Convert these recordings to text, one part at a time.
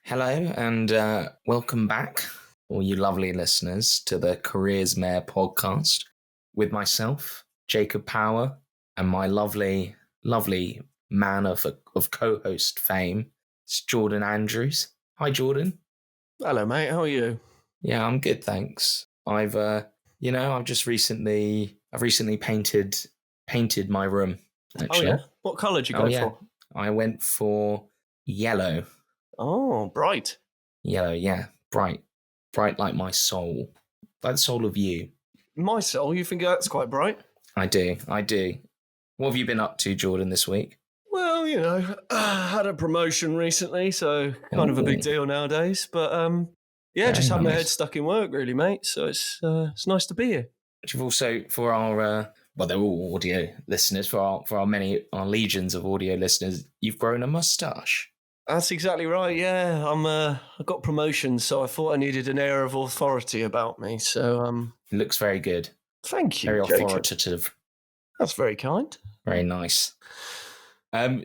Hello and welcome back, all you lovely listeners, to the Careers Mare podcast with myself, Jacob Power, and my lovely, lovely man of co-host fame, it's Jordan Andrews. Hi, Jordan. Hello, mate. How are you? Yeah, I'm good, thanks. I've recently painted my room. Actually. Oh yeah. What colour did you go for? I went for yellow. Oh, bright. Yellow, yeah, bright like my soul, like the soul of you. My soul. You think that's quite bright? I do. What have you been up to, Jordan, this week? Well, had a promotion recently, so kind of a big deal nowadays. But just had my head stuck in work, really, mate. So it's nice to be here. But you've also, for our they're all audio listeners. For our legions of audio listeners, you've grown a moustache. That's exactly right. Yeah, I got promotions, so I thought I needed an air of authority about me. So it looks very good. Thank you. Very Jacob. Authoritative. That's very kind. Very nice.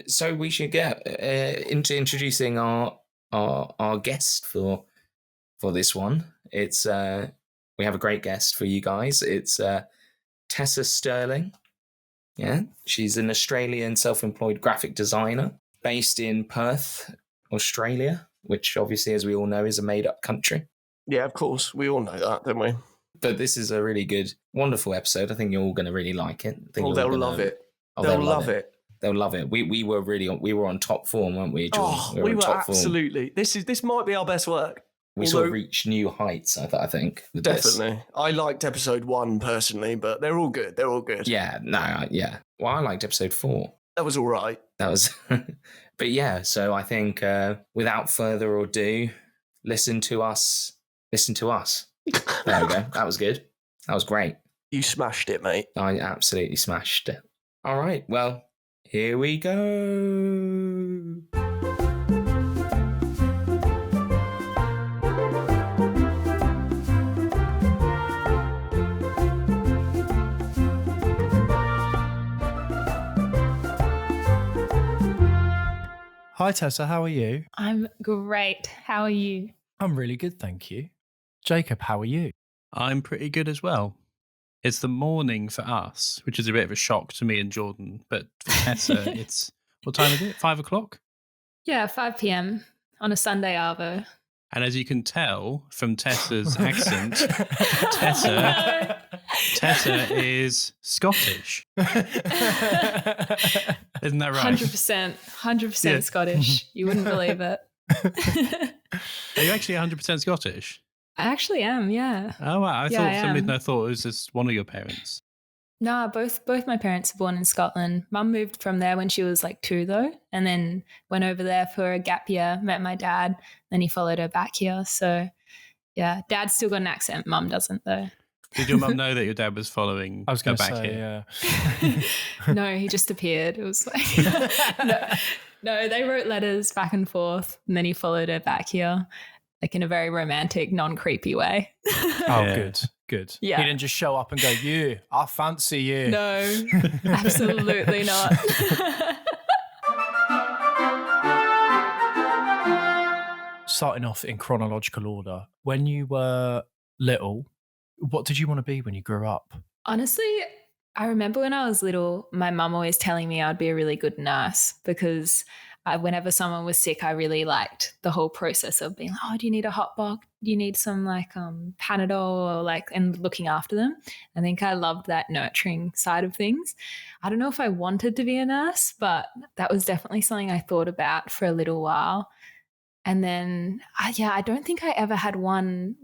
So we should get into introducing our guest for this one. It's we have a great guest for you guys. It's Tessa Stirling. Yeah, she's an Australian self-employed graphic designer based in Perth, Australia, which obviously, as we all know, is a made-up country. Yeah, of course. We all know that, don't we? But this is a really good, wonderful episode. I think you're all going to really like it. They'll love it. They'll love it. They'll love it. We were on top form, weren't we, George? We were absolutely. Form. This might be our best work. We sort of reached new heights, I think. Definitely. This. I liked episode 1 personally, but they're all good. Yeah, Well, I liked episode 4. That was all right. That was... But yeah, so I think without further ado, listen to us. There we go. That was good. That was great. You smashed it, mate. I absolutely smashed it. All right, well, here we go. Hi Tessa, how are you? I'm great. How are you? I'm really good, thank you. Jacob, how are you? I'm pretty good as well. It's the morning for us, which is a bit of a shock to me and Jordan. But for Tessa, it's, what time is it? 5 o'clock? Yeah, 5 p.m. on a Sunday arvo. And as you can tell from Tessa's accent, Tessa is Scottish. Isn't that right? 100% Scottish. You wouldn't believe it. Are you actually 100% Scottish? I actually am, yeah. Oh, wow. I thought it was just one of your parents. No, both my parents were born in Scotland. Mum moved from there when she was like 2, though, and then went over there for a gap year, met my dad, then he followed her back here. So, yeah, Dad's still got an accent. Mum doesn't, though. Did your mum know that your dad was following her back here? Yeah. No, he just appeared. It was like... No, they wrote letters back and forth, and then he followed her back here, like in a very romantic, non-creepy way. Oh, yeah. Good. Yeah. He didn't just show up and go, I fancy you. No, absolutely not. Starting off in chronological order, when you were little, what did you want to be when you grew up? Honestly, I remember when I was little, my mum always telling me I'd be a really good nurse because whenever someone was sick, I really liked the whole process of being like, oh, do you need a hot box? Do you need some like Panadol or and looking after them? I think I loved that nurturing side of things. I don't know if I wanted to be a nurse, but that was definitely something I thought about for a little while. And then, I don't think I ever had one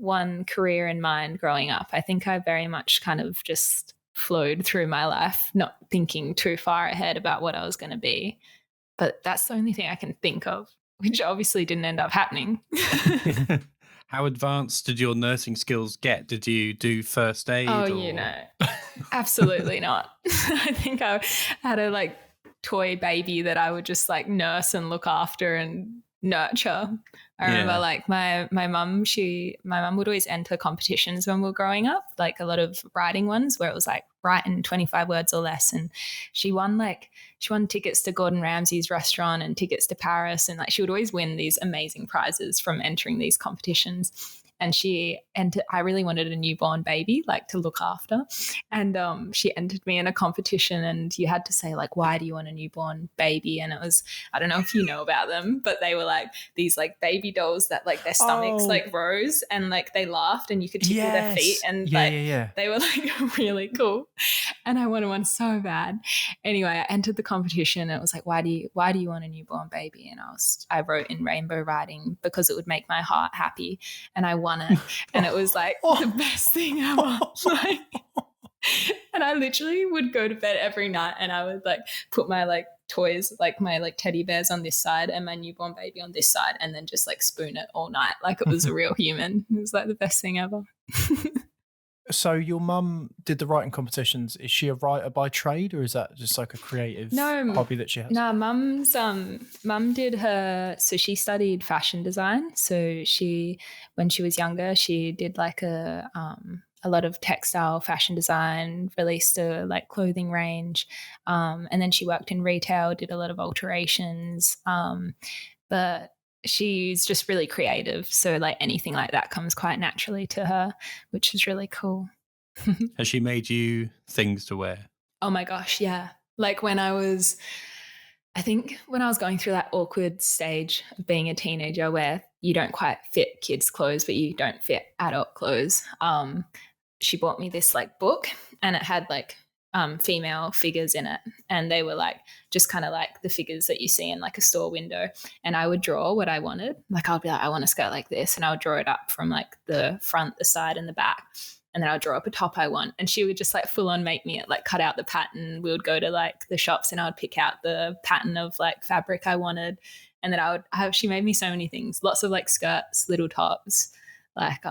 career in mind growing up. I think I very much kind of just flowed through my life, not thinking too far ahead about what I was going to be. But that's the only thing I can think of, which obviously didn't end up happening. How advanced did your nursing skills get? Did you do first aid? Absolutely not. I think I had a toy baby that I would just nurse and look after and nurture. I remember like my mum would always enter competitions when we were growing up, like a lot of writing ones where it was like write in 25 words or less, and she won tickets to Gordon Ramsay's restaurant and tickets to Paris, and like she would always win these amazing prizes from entering these competitions. And I really wanted a newborn baby, like to look after. And she entered me in a competition, and you had to say like, why do you want a newborn baby? And it was, I don't know if you know about them, but they were like these like baby dolls that like their stomachs like rose and like they laughed and you could tickle their feet. And they were like really cool. And I wanted one so bad. Anyway, I entered the competition and it was like, why do you want a newborn baby? And I wrote in rainbow writing because it would make my heart happy. And I won it, and it was like the best thing ever. Like, and I literally would go to bed every night and I would like put my like toys, like my like teddy bears on this side and my newborn baby on this side, and then just like spoon it all night like it was a real human. It was like the best thing ever. So your mum did the writing competitions. Is she a writer by trade, or is that just like a creative hobby that she has? No, mum did so she studied fashion design. So when she was younger, she did like a lot of textile fashion design, released a like clothing range, and then she worked in retail, did a lot of alterations, but she's just really creative. So like anything like that comes quite naturally to her, which is really cool. Has she made you things to wear? Oh my gosh, yeah. Like when I was going through that awkward stage of being a teenager where you don't quite fit kids' clothes, but you don't fit adult clothes, she bought me this like book, and it had like female figures in it, and they were like just kind of like the figures that you see in like a store window, and I would draw what I wanted. Like I'll be like, I want a skirt like this, and I would draw it up from like the front, the side, and the back, and then I'll draw up a top I want, and she would just like full on make me like cut out the pattern. We would go to like the shops and I would pick out the pattern of like fabric I wanted, and then she made me so many things, lots of like skirts, little tops, like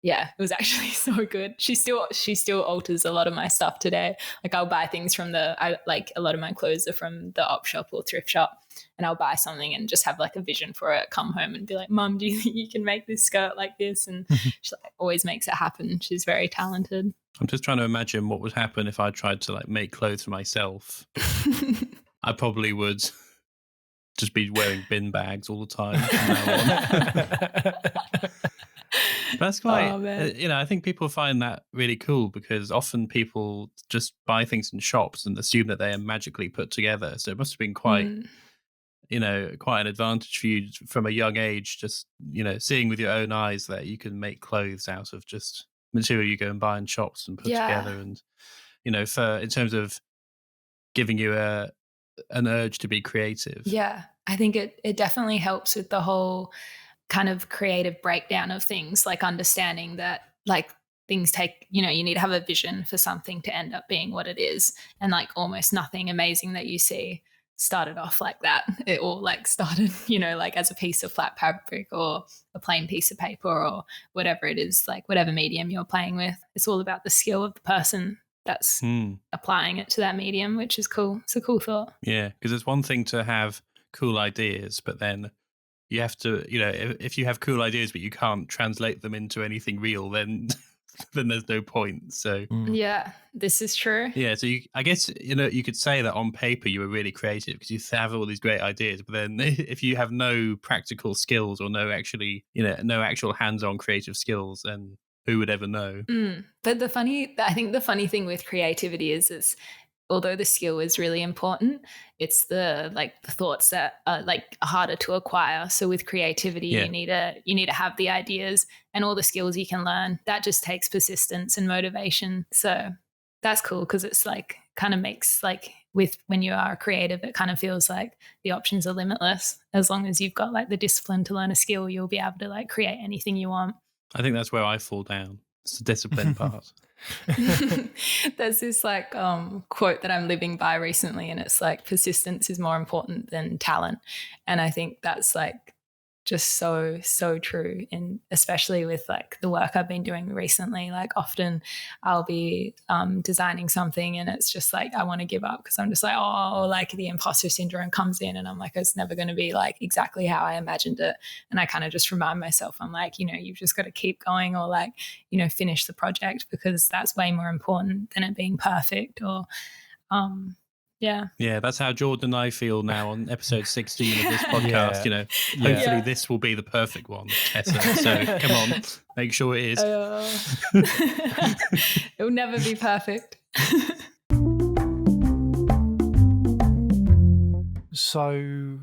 yeah, it was actually so good. She still alters a lot of my stuff today. Like I'll buy things from a lot of my clothes are from the op shop or thrift shop, and I'll buy something and just have like a vision for it, come home and be like, Mum, do you think you can make this skirt like this? And she like, always makes it happen. She's very talented. I'm just trying to imagine what would happen if I tried to like make clothes for myself. I probably would just be wearing bin bags all the time from now on. That's quite, I think people find that really cool because often people just buy things in shops and assume that they are magically put together. So it must have been quite, quite an advantage for you from a young age, just, seeing with your own eyes that you can make clothes out of just material you go and buy in shops and put together. And, in terms of giving you an urge to be creative. Yeah, I think it definitely helps with the whole kind of creative breakdown of things, like understanding that like things take, you need to have a vision for something to end up being what it is. And like almost nothing amazing that you see started off like that. It all like started, like as a piece of flat fabric or a plain piece of paper or whatever it is, like whatever medium you're playing with. It's all about the skill of the person that's applying it to that medium, which is cool. It's a cool thought. Yeah, because it's one thing to have cool ideas, but then you have to, if you have cool ideas but you can't translate them into anything real, then there's no point. So yeah, this is true. Yeah, so I guess you could say that on paper you were really creative because you have all these great ideas, but then if you have no practical skills or no actual hands-on creative skills, then who would ever know? But I think the funny thing with creativity is although the skill is really important, it's the thoughts that are like harder to acquire. So with creativity, you need to have the ideas and all the skills you can learn. That just takes persistence and motivation. So that's cool because it's like kind of makes like when you are creative, it kind of feels like the options are limitless. As long as you've got like the discipline to learn a skill, you'll be able to like create anything you want. I think that's where I fall down. It's the discipline part. There's this like quote that I'm living by recently, and it's like persistence is more important than talent. And I think that's like just so true. And especially with like the work I've been doing recently, like often I'll be designing something and it's just like I want to give up because I'm just like, oh, like the imposter syndrome comes in and I'm like, it's never going to be like exactly how I imagined it. And I kind of just remind myself, I'm like, you've just got to keep going, or like, finish the project, because that's way more important than it being perfect. Or Yeah, that's how Jordan and I feel now on episode 16 of this podcast. Hopefully this will be the perfect one, Tessa. So come on, make sure it is. It'll never be perfect. So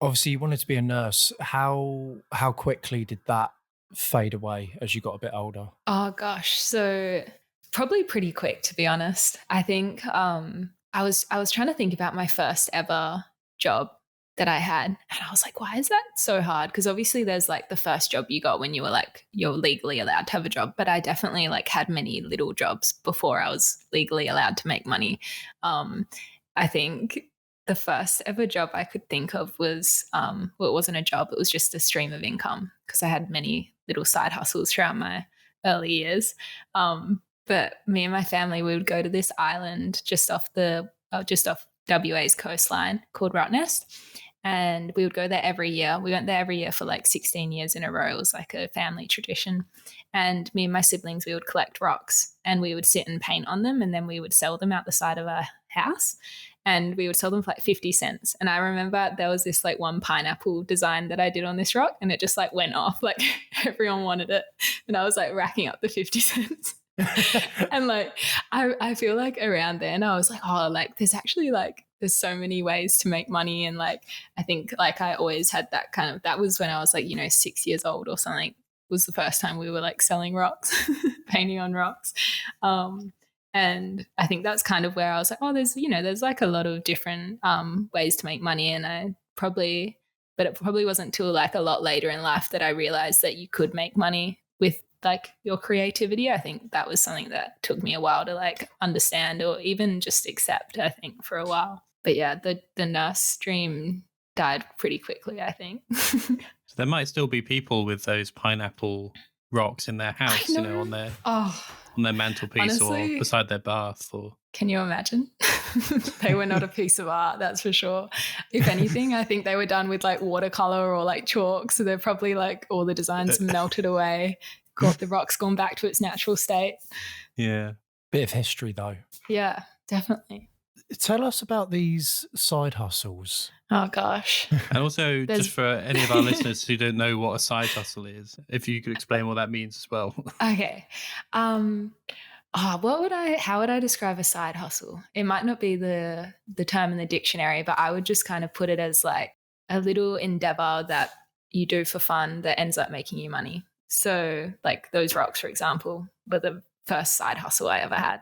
obviously you wanted to be a nurse. How quickly did that fade away as you got a bit older? Oh gosh, so probably pretty quick, to be honest. I think I was trying to think about my first ever job that I had, and I was like, why is that so hard? Because obviously there's like the first job you got when you were like, you're legally allowed to have a job, but I definitely like had many little jobs before I was legally allowed to make money. I think the first ever job I could think of was, it wasn't a job, it was just a stream of income, because I had many little side hustles throughout my early years. But me and my family, we would go to this island just off WA's coastline called Rottnest. And we would go there every year. We went there every year for like 16 years in a row. It was like a family tradition. And me and my siblings, we would collect rocks and we would sit and paint on them, and then we would sell them out the side of our house. And we would sell them for like 50 cents. And I remember there was this like one pineapple design that I did on this rock, and it just like went off. Like everyone wanted it. And I was like racking up the 50 cents. And like I feel like around then I was like, oh, like there's actually like there's so many ways to make money. And like I think like I always had that kind of, that was when I was like 6 years old or something, was the first time we were like selling rocks, painting on rocks. And I think that's kind of where I was like, oh, there's like a lot of different ways to make money. And it probably wasn't till like a lot later in life that I realized that you could make money with like your creativity. I think that was something that took me a while to like understand, or even just accept, I think, for a while. But yeah, the nurse dream died pretty quickly, I think. So there might still be people with those pineapple rocks in their house, on their mantelpiece, honestly, or beside their bath. Or can you imagine? They were not a piece of art, that's for sure. If anything, I think they were done with like watercolor or like chalk. So they're probably like all the designs melted away. The rock's gone back to its natural state. Yeah. Bit of history though. Yeah, definitely. Tell us about these side hustles. Oh gosh. And also, just for any of our listeners who don't know what a side hustle is, if you could explain what that means as well. Okay. How would I describe a side hustle? It might not be the term in the dictionary, but I would just kind of put it as like a little endeavor that you do for fun that ends up making you money. So like those rocks, for example, were the first side hustle I ever had.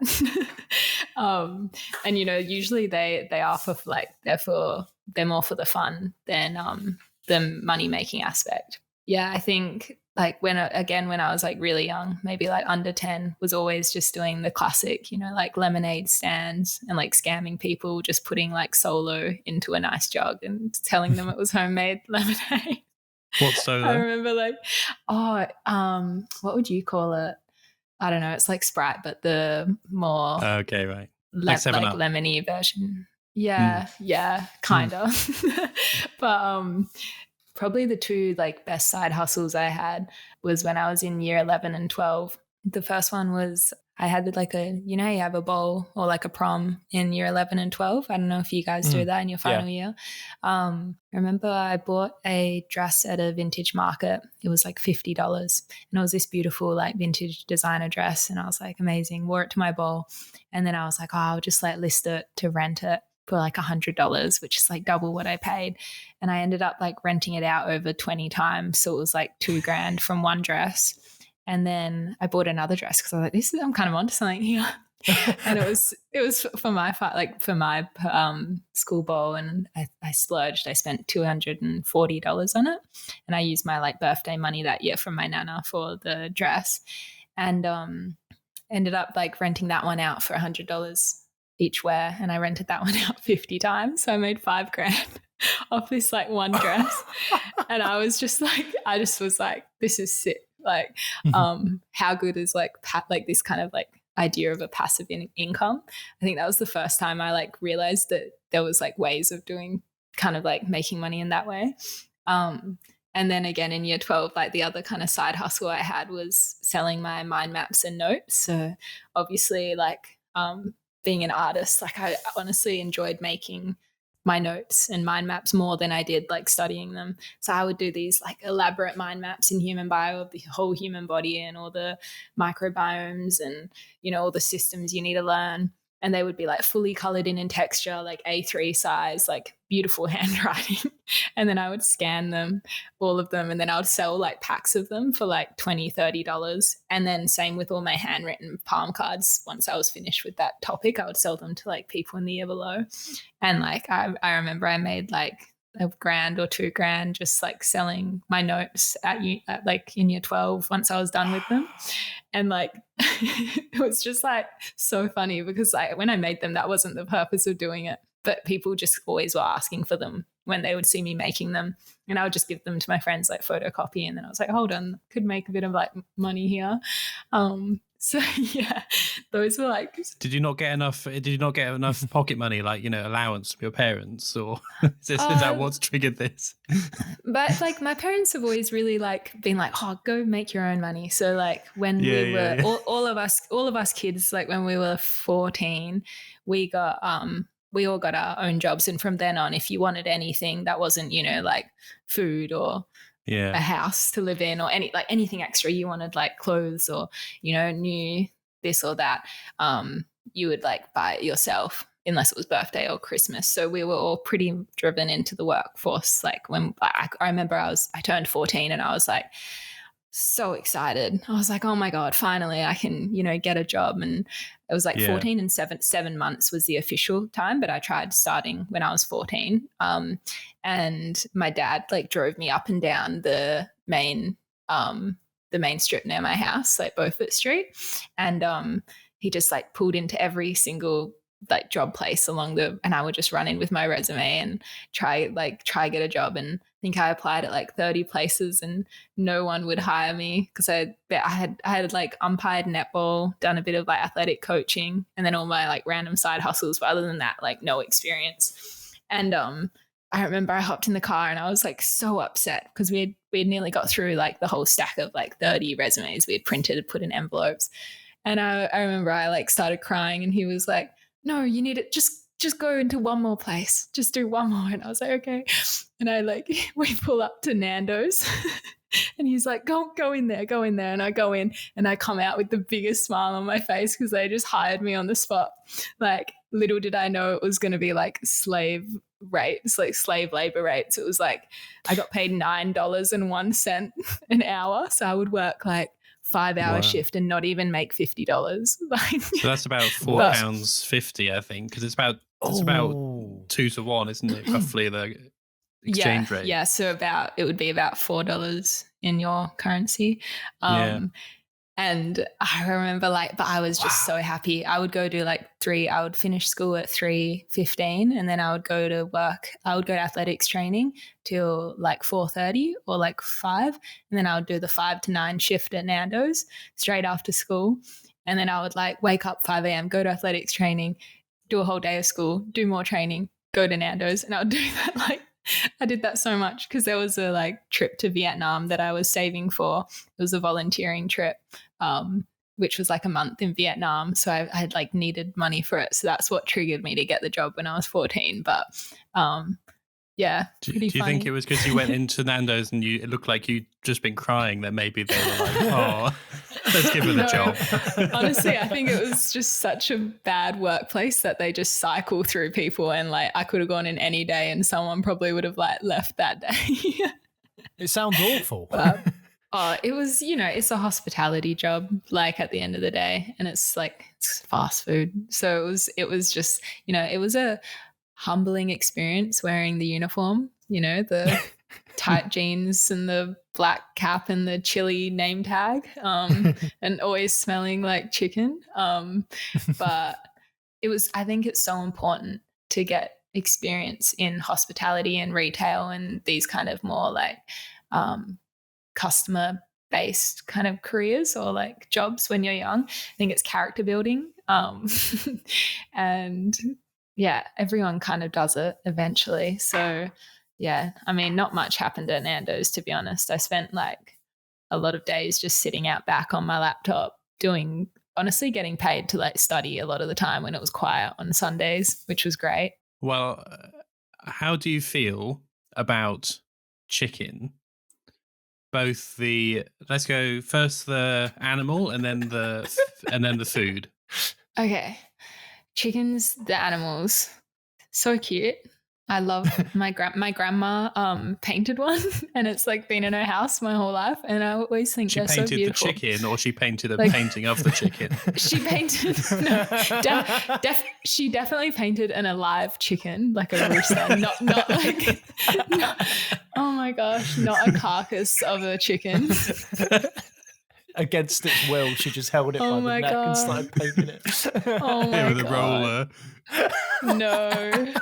And usually they are for like they're more for the fun than the money making aspect. Yeah, I think like when I was like really young, maybe like under 10, was always just doing the classic, like lemonade stands and like scamming people, just putting like Solo into a nice jug and telling them it was homemade lemonade. What's Solo? I remember like, what would you call it? I don't know. It's like Sprite, but the more okay, right, like lemony version. Yeah, kind of. But probably the two like best side hustles I had was when I was in year 11 and 12. The first one was I had like you have a bowl or like a prom in year 11 and 12. I don't know if you guys do that in your final year. I remember I bought a dress at a vintage market. It was like $50. And it was this beautiful like vintage designer dress. And I was like, amazing. Wore it to my bowl. And then I was like, I'll just like list it to rent it for like $100, which is like double what I paid. And I ended up like renting it out over 20 times. So it was like $2,000 from one dress. And then I bought another dress because I was like, I'm kind of onto something here. And it was for my school ball, and I splurged. I spent $240 on it, and I used my like birthday money that year from my nana for the dress, and ended up like renting that one out for $100 each wear, and I rented that one out 50 times, so I made $5,000. off this like one dress. And I was just like, this is sick. Like, how good is like this kind of like idea of a passive income? I think that was the first time I like realized that there was like ways of doing kind of like making money in that way. And then again in year 12, like the other kind of side hustle I had was selling my mind maps and notes. So obviously like being an artist, like I honestly enjoyed making my notes and mind maps more than I did like studying them. So I would do these like elaborate mind maps in human bio of the whole human body and all the microbiomes and, you know, all the systems you need to learn. And they would be like fully colored in texture, like A3 size, like beautiful handwriting. And then I would scan them, all of them. And then I would sell like packs of them for like $20, $30. And then same with all my handwritten palm cards. Once I was finished with that topic, I would sell them to like people in the year below. And like, I remember I made like $1,000 or $2,000 just like selling my notes at like in year 12 once I was done with them. And like it was just like so funny because like when I made them, that wasn't the purpose of doing it, but people just always were asking for them when they would see me making them, and I would just give them to my friends like photocopy, and then I was like, hold on, could make a bit of like money here. So yeah, those were like. Did you not get enough pocket money, like, you know, allowance from your parents, or is that what's triggered this? But like my parents have always really like been like, oh, go make your own money. So like when all of us kids, like when we were 14, we all got our own jobs, and from then on, if you wanted anything that wasn't, you know, like food or a house to live in or anything extra, you wanted like clothes or, you know, new this or that, you would like buy it yourself unless it was birthday or Christmas. So we were all pretty driven into the workforce. Like when I remember I turned 14 and I was like so excited. I was like, oh my God, finally I can, you know, get a job. And it was like 14 and 7 months was the official time, but I tried starting when I was 14. And my dad like drove me up and down the main strip near my house, like Beaufort Street. And he just like pulled into every single like job place and I would just run in with my resume and try get a job. And I think I applied at like 30 places and no one would hire me because I had like umpired netball, done a bit of like athletic coaching, and then all my like random side hustles. But other than that, like no experience. And I remember I hopped in the car and I was like so upset because we had nearly got through like the whole stack of like 30 resumes we had printed, put in envelopes. And I remember I like started crying and he was like, no, you need it. Just go into one more place. Just do one more. And I was like, okay. And we pull up to Nando's and he's like, go in there. And I go in and I come out with the biggest smile on my face because they just hired me on the spot. Like little did I know it was going to be like slave rates, like slave labor rates. It was like, I got paid $9.01 an hour. So I would work like 5-hour shift and not even make $50. Like, so that's about £4.50, I think, because it's about 2 to 1, isn't it? Roughly the exchange rate. Yeah, so it would be about $4 in your currency. And I remember but I was just so happy. I would go do I would finish school at 3:15 and then I would go to work. I would go to athletics training till like 4:30 or like 5. And then I would do the 5 to 9 shift at Nando's straight after school. And then I would like wake up 5 a.m., go to athletics training, do a whole day of school, do more training, go to Nando's. And I would do that I did that so much because there was a trip to Vietnam that I was saving for. It was a volunteering trip, which was like a month in Vietnam. So I had needed money for it. So that's what triggered me to get the job when I was 14. But yeah, do you think it was because you went into Nando's and it looked like you'd just been crying that maybe they were like, oh, let's give her the job? Honestly, I think it was just such a bad workplace that they just cycle through people, and I could have gone in any day and someone probably would have left that day. It sounds awful. But, it was, it's a hospitality job, at the end of the day, and it's fast food. So it was just, it was a humbling experience wearing the uniform, the tight jeans and the black cap and the chili name tag, and always smelling like chicken. But I think it's so important to get experience in hospitality and retail and these kind of more like customer based kind of careers or like jobs when you're young. I think it's character building. And yeah, everyone kind of does it eventually. So yeah, I mean, not much happened at Nando's, to be honest. I spent like a lot of days just sitting out back on my laptop honestly getting paid to like study a lot of the time when it was quiet on Sundays, which was great. Well, how do you feel about chicken? Both let's go first the animal and then the food. Okay. Chickens, the animals, so cute. I love my grandma painted one, and it's like been in her house my whole life, and I always think they're so beautiful. She painted the chicken, or she painted a painting of the chicken? She painted. She definitely painted an alive chicken, like a rooster, not like. Oh my gosh, not a carcass of a chicken. Against its will, she just held it by the neck and started painting it. Oh my with God. a roller. No.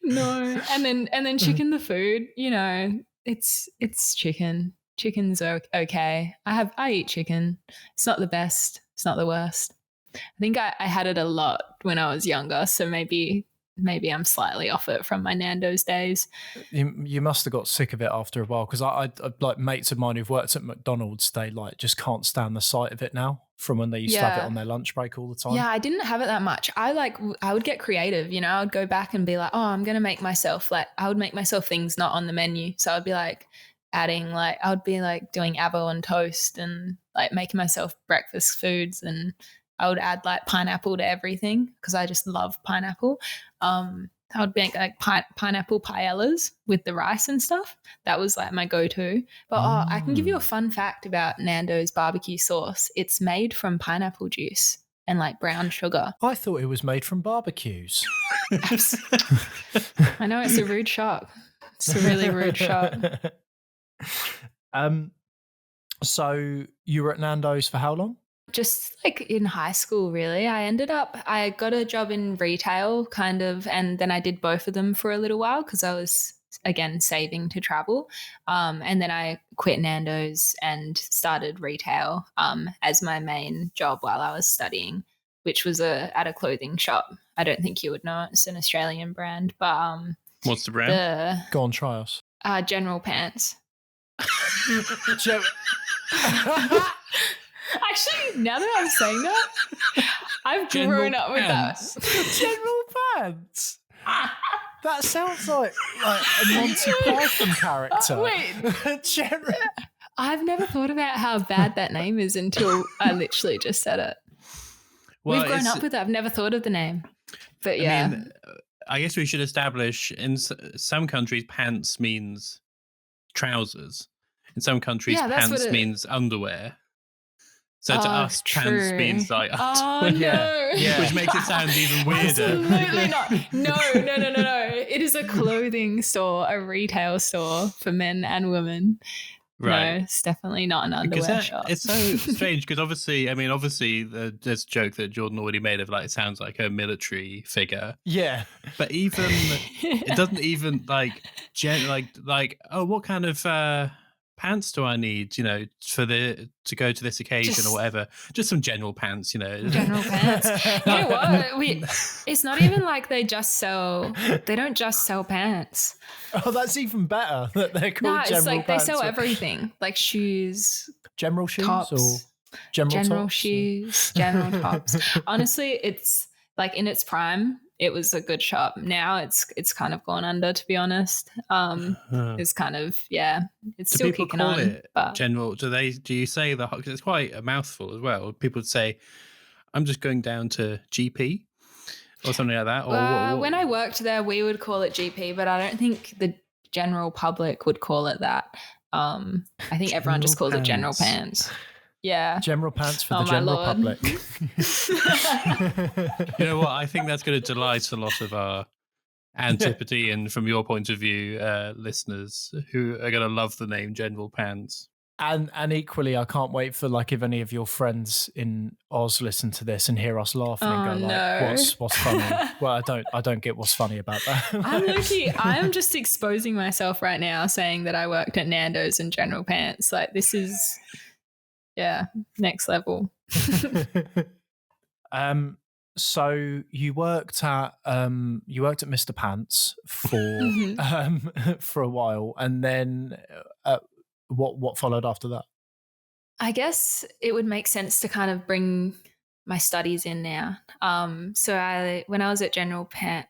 No. And then chicken, the food, you know, it's chicken. Chicken's okay. I eat chicken. It's not the best. It's not the worst. I think I had it a lot when I was younger, so maybe I'm slightly off it from my Nando's days. You must have got sick of it after a while, because I like mates of mine who've worked at McDonald's, they like just can't stand the sight of it now from when they used to have it on their lunch break all the time. Yeah, I didn't have it that much. I would get creative, you know, I would go back and be like, oh, I'm going to make myself I would make myself things not on the menu. So I'd be like adding I would be like doing avo on toast and like making myself breakfast foods, and I would add like pineapple to everything because I just love pineapple. I would make like pineapple paellas with the rice and stuff. That was like my go-to. But I can give you a fun fact about Nando's barbecue sauce. It's made from pineapple juice and like brown sugar. I thought it was made from barbecues. I know, it's a rude shock. It's a really rude shock. So you were at Nando's for how long? Just like in high school, really. I got a job in retail kind of, and then I did both of them for a little while because I was, again, saving to travel. And then I quit Nando's and started retail as my main job while I was studying, which was at a clothing shop. I don't think you would know it. It's an Australian brand. But what's the brand? Go on, try us. General Pants. Actually, now that I'm saying that, I've grown up with that. General Pants. That sounds like a Monty Python character. Wait. General. I've never thought about how bad that name is until I literally just said it. Well, we've grown up with it. I've never thought of the name. But yeah. I mean, I guess we should establish in some countries pants means trousers. In some countries pants means underwear. So to us, pants means like oh no, which makes it sound even weirder. Absolutely not. No. It is a clothing store, a retail store for men and women. Right. No, it's definitely not an underwear shop. It's so strange because obviously there's a joke that Jordan already made of like it sounds like a military figure. Yeah, but even it doesn't even like what kind of pants do I need, you know, to go to this occasion or whatever? Just some general pants, you know. General pants. You know what? It's not even like they don't just sell pants. Oh, that's even better that they're called general pants. No, it's like they sell everything, like shoes. General shoes tops, or general tops? Shoes, general tops. Honestly, it's like in its prime, it was a good shop. Now it's kind of gone under, to be honest. It's kind of it's still kicking on. It but general, do you say because it's quite a mouthful as well. People would say, "I'm just going down to GP" or something like that. Or what? When I worked there, we would call it GP, but I don't think the general public would call it that. I think everyone just calls it general pants. Yeah. General pants for the general public. You know what? I think that's going to delight a lot of our antipathy and, from your point of view, listeners who are going to love the name General Pants. And equally, I can't wait for like if any of your friends in Oz listen to this and hear us laughing and go like, "What's funny?" Well, I don't get what's funny about that. I'm just exposing myself right now, saying that I worked at Nando's and General Pants. Like this is, next level. So you worked at Mr. Pants for a while, and then what followed after that? I guess it would make sense to kind of bring my studies in now. So when I was at General Pants,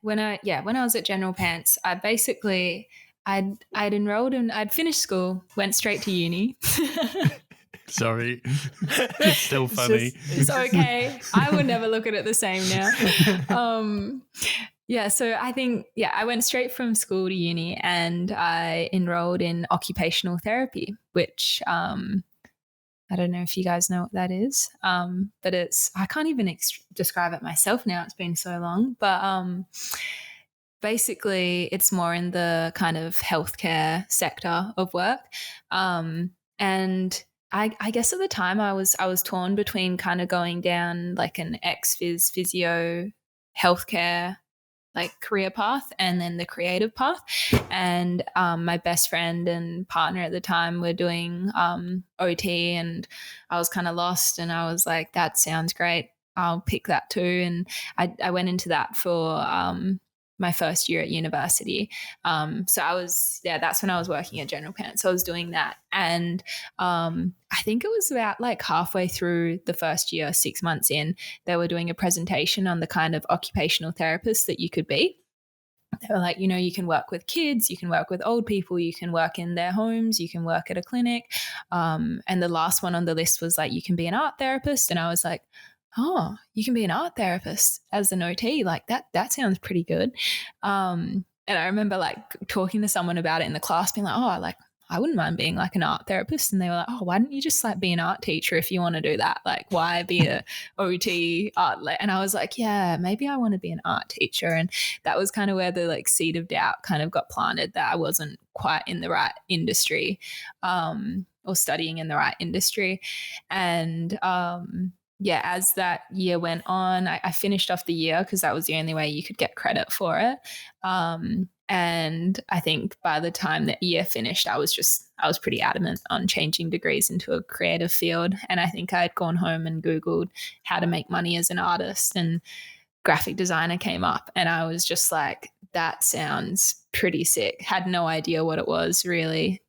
I basically I'd enrolled and I'd finished school, went straight to uni. Sorry. It's still funny. It's okay. I would never look at it the same now. So I think, I went straight from school to uni and I enrolled in occupational therapy, which I don't know if you guys know what that is, but I can't even describe it myself now. It's been so long. But basically it's more in the kind of healthcare sector of work. And I guess at the time I was torn between kind of going down like an ex-phys physio healthcare like career path and then the creative path. And my best friend and partner at the time were doing OT, and I was kind of lost, and I was like, that sounds great. I'll pick that too. And I went into that for my first year at university. So I was, that's when I was working at General Pants. So I was doing that. And I think it was about like halfway through the first year, 6 months in, they were doing a presentation on the kind of occupational therapist that you could be. They were like, you can work with kids, you can work with old people, you can work in their homes, you can work at a clinic. And the last one on the list was like, you can be an art therapist. And I was like, oh, you can be an art therapist as an OT. Like that sounds pretty good. And I remember like talking to someone about it in the class, being like, oh, like I wouldn't mind being like an art therapist. And they were like, oh, why don't you just like be an art teacher if you want to do that? Like why be a OT art? And I was like, yeah, maybe I want to be an art teacher. And that was kind of where the like seed of doubt kind of got planted, that I wasn't quite in the right industry or studying in the right industry. And as that year went on, I finished off the year because that was the only way you could get credit for it. And I think by the time that year finished, I was pretty adamant on changing degrees into a creative field. And I think I'd gone home and Googled how to make money as an artist, and graphic designer came up. And I was just like, that sounds pretty sick. Had no idea what it was really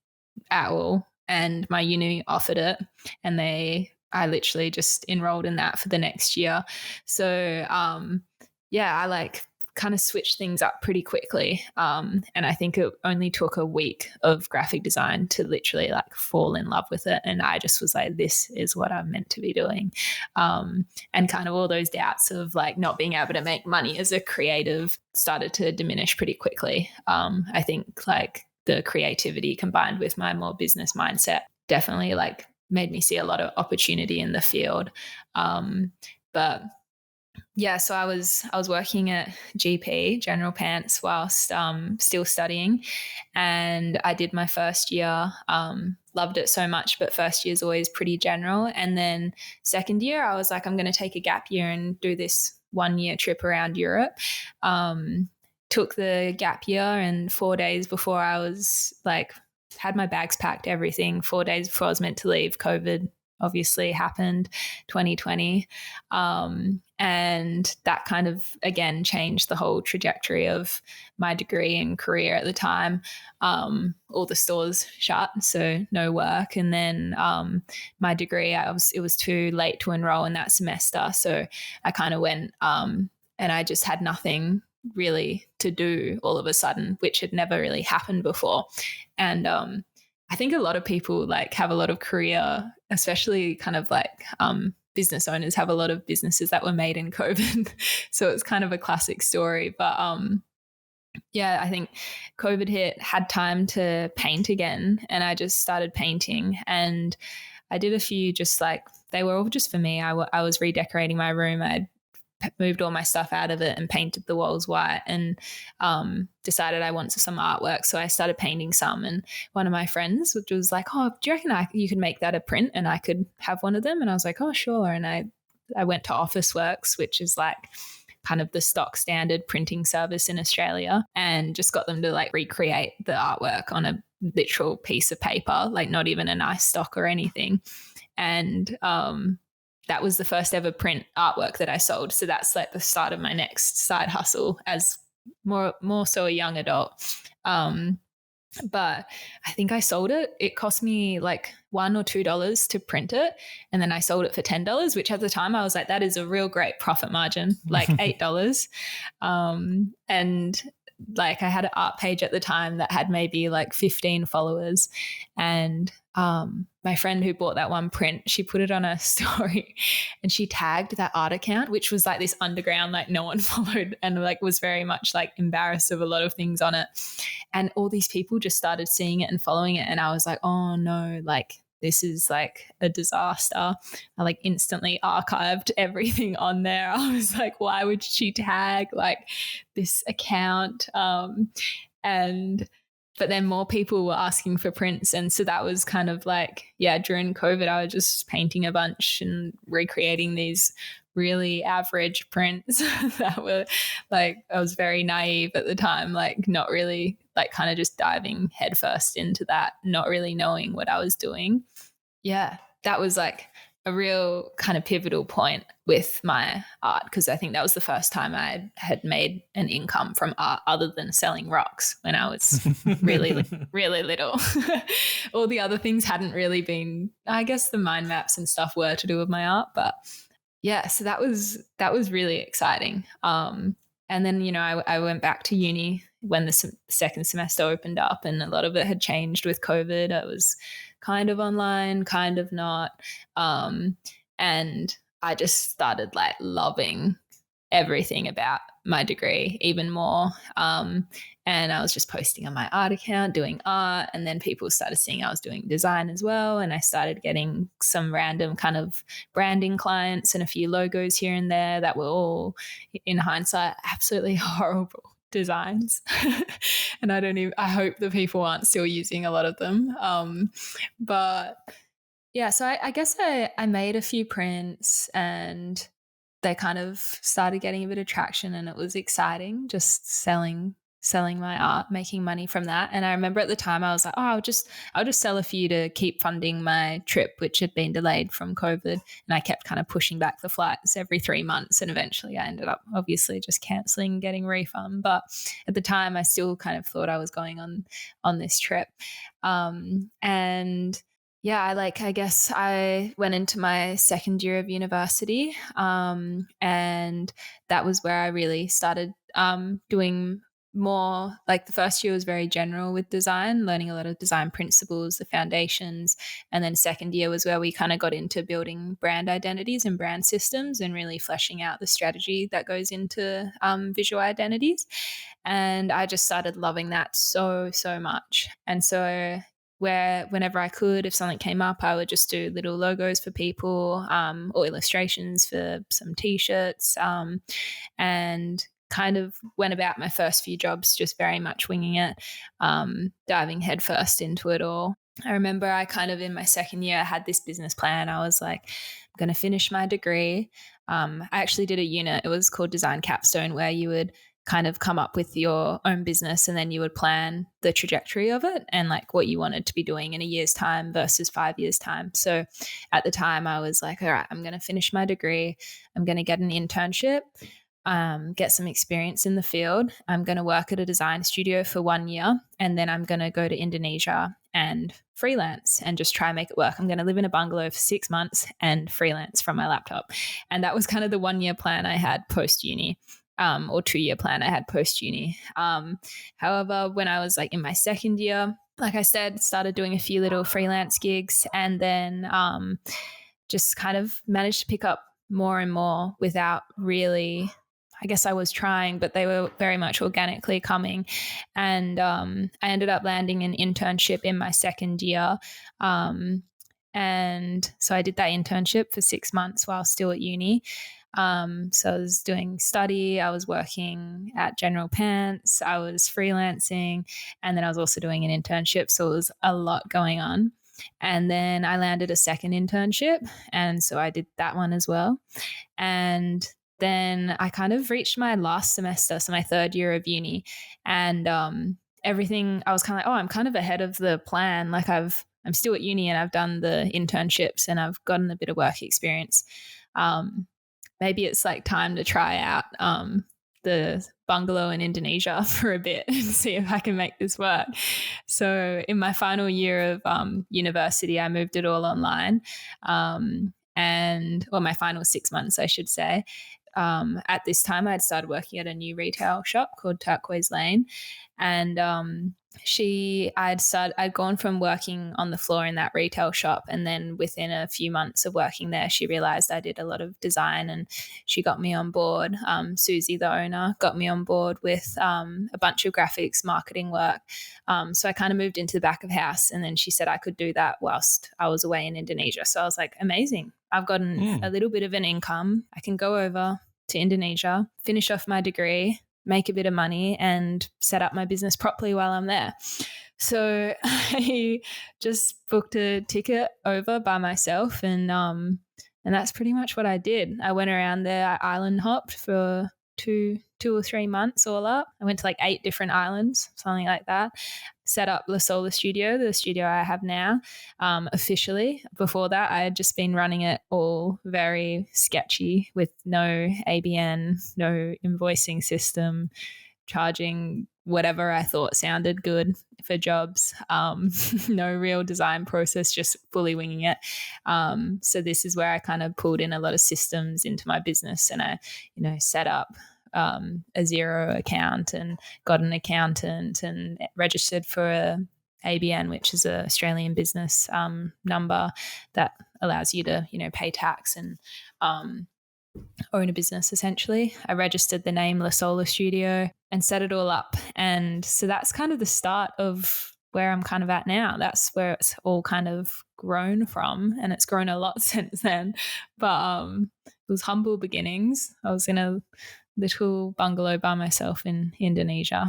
at all. And my uni offered it, and I literally just enrolled in that for the next year. So, I like kind of switched things up pretty quickly. And I think it only took a week of graphic design to literally like fall in love with it. And I just was like, this is what I'm meant to be doing. And kind of all those doubts of like not being able to make money as a creative started to diminish pretty quickly. I think like the creativity combined with my more business mindset definitely like made me see a lot of opportunity in the field. So I was working at GP, General Pants, whilst still studying, and I did my first year, loved it so much, but first year is always pretty general. And then second year, I was like, I'm going to take a gap year and do this 1 year trip around Europe. Took the gap year, and 4 days before I was like, had my bags packed, everything. 4 days before I was meant to leave, COVID obviously happened, 2020. And that kind of, again, changed the whole trajectory of my degree and career at the time. All the stores shut, so no work. And then my degree, it was too late to enroll in that semester. So I kind of went and I just had nothing really to do all of a sudden, which had never really happened before. And I think a lot of people like have a lot of career, especially kind of like business owners have a lot of businesses that were made in COVID. So it's kind of a classic story. But I think COVID hit, had time to paint again, and I just started painting. And I did a few just like, they were all just for me. I was redecorating my room. I'd moved all my stuff out of it and painted the walls white, and decided I wanted some artwork. So I started painting some, and one of my friends was like, oh, do you reckon you could make that a print and I could have one of them? And I was like, oh, sure. And I went to Officeworks, which is like kind of the stock standard printing service in Australia, and just got them to like recreate the artwork on a literal piece of paper, like not even a nice stock or anything. And that was the first ever print artwork that I sold. So that's like the start of my next side hustle as more so a young adult. But I think I sold it. It cost me like $1 or $2 to print it. And then I sold it for $10, which at the time I was like, that is a real great profit margin, like $8. And like I had an art page at the time that had maybe like 15 followers. And my friend who bought that one print, she put it on her story and she tagged that art account, which was like this underground, like no one followed, and like was very much like embarrassed of a lot of things on it. And all these people just started seeing it and following it. And I was like, oh no, like this is like a disaster. I like instantly archived everything on there. I was like, why would she tag like this account? But then more people were asking for prints. And so that was kind of like, yeah, during COVID, I was just painting a bunch and recreating these really average prints that were like, I was very naive at the time, like not really, like kind of just diving headfirst into that, not really knowing what I was doing. Yeah, that was like a real kind of pivotal point with my art, because I think that was the first time I had made an income from art other than selling rocks when I was really, really little. All the other things hadn't really been, I guess the mind maps and stuff were to do with my art, but yeah, so that was really exciting. And then, you know, I went back to uni when the second semester opened up, and a lot of it had changed with COVID. I was kind of online, kind of not. And I just started like loving everything about my degree even more. And I was just posting on my art account, doing art. And then people started seeing I was doing design as well. And I started getting some random kind of branding clients and a few logos here and there that were all, in hindsight, absolutely horrible designs. And I hope the people aren't still using a lot of them. But yeah, so I guess I made a few prints and they kind of started getting a bit of traction, and it was exciting just selling my art, making money from that. And I remember at the time I was like, oh, I'll just sell a few to keep funding my trip, which had been delayed from COVID. And I kept kind of pushing back the flights every 3 months. And eventually I ended up obviously just canceling and getting a refund. But at the time I still kind of thought I was going on this trip. And yeah, I guess I went into my second year of university, and that was where I really started doing more. Like the first year was very general with design, learning a lot of design principles, the foundations, and then second year was where we kind of got into building brand identities and brand systems and really fleshing out the strategy that goes into visual identities. And I just started loving that so much. And so whenever I could, if something came up, I would just do little logos for people, or illustrations for some t-shirts, and kind of went about my first few jobs just very much winging it, diving headfirst into it all. I remember I kind of in my second year I had this business plan. I was like, I'm going to finish my degree. I actually did a unit. It was called Design Capstone, where you would kind of come up with your own business and then you would plan the trajectory of it and like what you wanted to be doing in a year's time versus 5 years' time. So at the time I was like, all right, I'm going to finish my degree. I'm going to get an internship, get some experience in the field. I'm going to work at a design studio for 1 year, and then I'm going to go to Indonesia and freelance and just try and make it work. I'm going to live in a bungalow for 6 months and freelance from my laptop. And that was kind of the 1 year plan I had post-uni. Or 2 year plan I had post uni. However, when I was like in my second year, like I said, started doing a few little freelance gigs, and then just kind of managed to pick up more and more without really, I guess I was trying, but they were very much organically coming. And I ended up landing an internship in my second year. And so I did that internship for 6 months while still at uni. So I was doing study, I was working at General Pants, I was freelancing, and then I was also doing an internship. So it was a lot going on. And then I landed a second internship, and so I did that one as well. And then I kind of reached my last semester, so my third year of uni, and everything, I was kind of like, oh, I'm kind of ahead of the plan. Like I'm still at uni and I've done the internships and I've gotten a bit of work experience. Maybe it's like time to try out the bungalow in Indonesia for a bit and see if I can make this work. So in my final year of university, I moved it all online. My final 6 months, I should say. At this time, I had started working at a new retail shop called Turquoise Lane. And I'd gone from working on the floor in that retail shop, and then within a few months of working there, she realized I did a lot of design, and she got me on board. Susie, the owner, got me on board with a bunch of graphics marketing work. So I kind of moved into the back of house, and then she said I could do that whilst I was away in Indonesia. So I was like, amazing. I've gotten a little bit of an income. I can go over to Indonesia, finish off my degree, make a bit of money, and set up my business properly while I'm there. So I just booked a ticket over by myself, and that's pretty much what I did. I went around there, I island hopped for two or 3 months all up. I went to like 8 different islands, something like that. Set up La Sola Studio, the studio I have now, officially. Before that, I had just been running it all very sketchy with no ABN, no invoicing system, charging whatever I thought sounded good for jobs. No real design process, just fully winging it. So this is where I kind of pulled in a lot of systems into my business, and I, set up a Xero account and got an accountant and registered for a ABN, which is an Australian business number that allows you to, pay tax and own a business essentially. I registered the name La Sola Studio and set it all up. And so that's kind of the start of where I'm kind of at now. That's where it's all kind of grown from, and it's grown a lot since then. But it was humble beginnings. I was in a little bungalow by myself in Indonesia.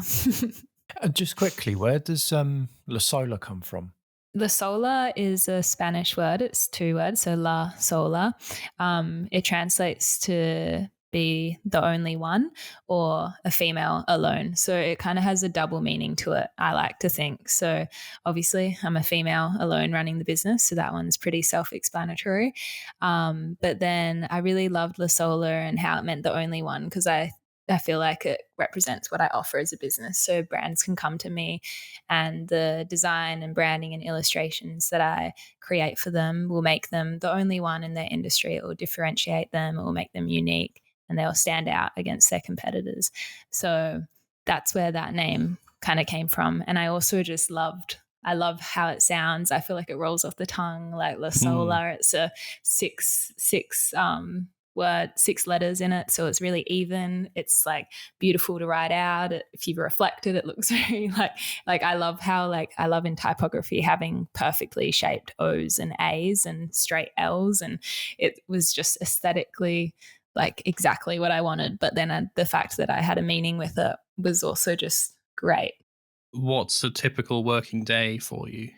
Just quickly, where does La Sola come from? La Sola is a Spanish word. It's 2 words, so La Sola. It translates to be the only one, or a female alone. So it kind of has a double meaning to it, I like to think. So obviously I'm a female alone running the business, so that one's pretty self-explanatory. But then I really loved La Sola and how it meant the only one, because I feel like it represents what I offer as a business. So brands can come to me, and the design and branding and illustrations that I create for them will make them the only one in their industry. It will differentiate them. It will make them unique, and they'll stand out against their competitors. So that's where that name kind of came from. And I also just love how it sounds. I feel like it rolls off the tongue, like La Sola. It's a six word, 6 letters in it, so it's really even. It's like beautiful to write out. If you reflect it, it looks very like I love in typography having perfectly shaped O's and A's and straight L's, and it was just aesthetically like exactly what I wanted. But then the fact that I had a meaning with it was also just great. What's a typical working day for you?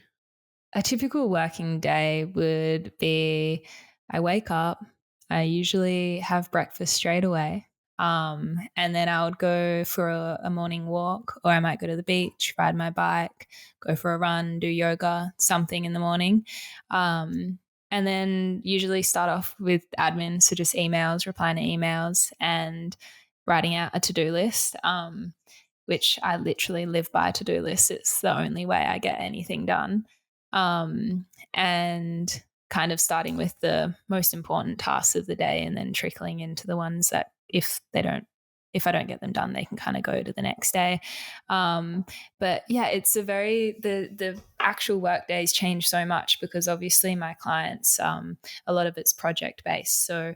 A typical working day would be, I wake up, I usually have breakfast straight away. And then I would go for a morning walk, or I might go to the beach, ride my bike, go for a run, do yoga, something in the morning. And then usually start off with admin, so just emails, replying to emails, and writing out a to-do list, which I literally live by to-do lists. It's the only way I get anything done. And kind of starting with the most important tasks of the day, and then trickling into the ones that if I don't get them done, they can kind of go to the next day. But yeah, it's the actual work days change so much because obviously my clients, a lot of it's project based. So